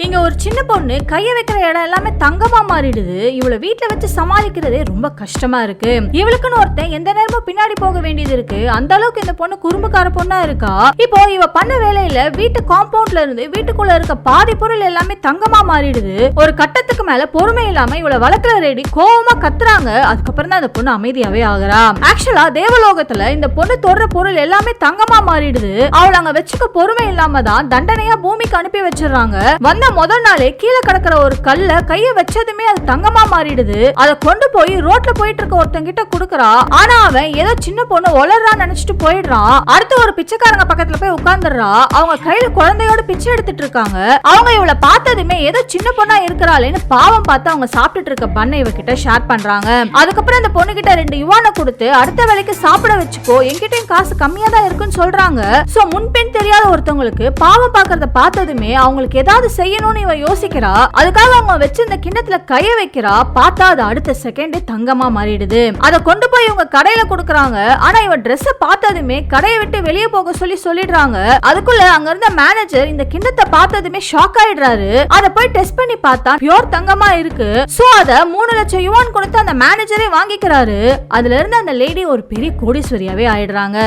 இங்க ஒரு சின்ன பொண்ணு கைய வைக்கிற இடம் எல்லாமே தங்கமா மாறிடுது. இவளை வீட்டுல வச்சு சமாளிக்கிறதே ரொம்ப கஷ்டமா இருக்கு. இவளுக்குன்னு ஒருத்தன் எந்த நேரமும் பின்னாடி போக வேண்டியது இருக்கு. அந்த அளவுக்கு இந்த பொண்ணு குறும்புக்கார பொண்ணா இருக்கா. இப்போ இவ பண்ண வேலையில வீட்டு காம்பவுண்ட்ல இருந்து வீட்டுக்குள்ள இருக்க பாதி பொருள் எல்லாமே தங்கமா மாறிடுது. ஒரு கட்டத்துக்கு மேல பொறுமை இல்லாம இவளை வளர்க்கிற ரெடி கோவமா கத்துறாங்க. அதுக்கப்புறம் தான் அந்த பொண்ணு அமைதியாவே ஆகுறா. ஆக்சுவலா தேவலோகத்துல இந்த பொண்ணு தொடுற பொருள் எல்லாமே தங்கமா மாறிடுது. அவளை அங்க வச்சுக்க பொறுமை இல்லாம தான் தண்டனையா பூமிக்கு அனுப்பி வச்சிடறாங்க. வந்த முதல் நாளே கீழே கிடக்கிற ஒரு கல்ல கைய வச்சதுமே அது தங்கமா மாறிடுது. அதை கொண்டு போய் ரோட்ல போயிட்டு இருக்க ஒருத்தன் கிட்ட குடுக்கறா. ஆனா அவன் ஏதோ சின்ன பொண்ணு வளர்றான்னு நினைச்சிட்டு போயிடுறான். அடுத்து ஒரு பிச்சைக்காரங்க பக்கத்துல போய் உட்கார்ந்துடுறா. அவங்க கையில குழந்தையோட பிச்சை எடுத்துட்டு இருக்காங்க. அவங்க இவளை பார்த்ததுமே ஏதோ சின்ன பொண்ணா இருக்கிறாளேன்னு பாவம் பார்த்து அவங்க சாப்பிட்டுட்டு இருக்க பண்ணை இவகிட்ட ஷேர் பண்றாங்க. அதுக்கப்புறம் இந்த பொண்ணு கிட்ட 2 யுவானை கொடுத்து அடுத்த வேலைக்கு சாப்பிட வச்சுக்கோ, என்கிட்டயும் காசு கம்மியா தான் இருக்குன்னு சொல்றாங்க. சோ முன்பின் தெரியாத ஒருத்தவங்களுக்கு பாவம் பாக்குறத பார்த்ததுமே அவங்களுக்கு ஏதாவது செய்யணும்னு இவ யோசிக்கிறா. அதுக்காக அவங்க வச்சிருந்த கிண்ணத்துல கைய வைக்கிறா. பார்த்தா அது அடுத்த செகண்ட் தங்கமா மாறிடுது. அதை கொண்டு போய் இவங்க கடையில கொடுக்கறாங்க. ஆனா இவ ட்ரெஸ் பார்த்ததுமே கடையை விட்டு வெளியே போக சொல்லிடுறாங்க. அதுக்குள்ள அங்க இருந்த மேனேஜர் இந்த கிண்ணத்தை பார்த்ததுமே ஷாக் ஆயிடுறாரு. அதை போய் டெஸ்ட் பண்ணி பார்த்தா பியூர் தங்கமா இருக்கு. சோ அத 3 லட்சம் யுவான் கொடுத்து அந்த மேனேஜரே வாங்கிக்கிறாரு. அதுல இருந்து அந்த லேடி ஒரு பெரிய கோடீஸ்வரியாவே ஆயிடுறாங்க.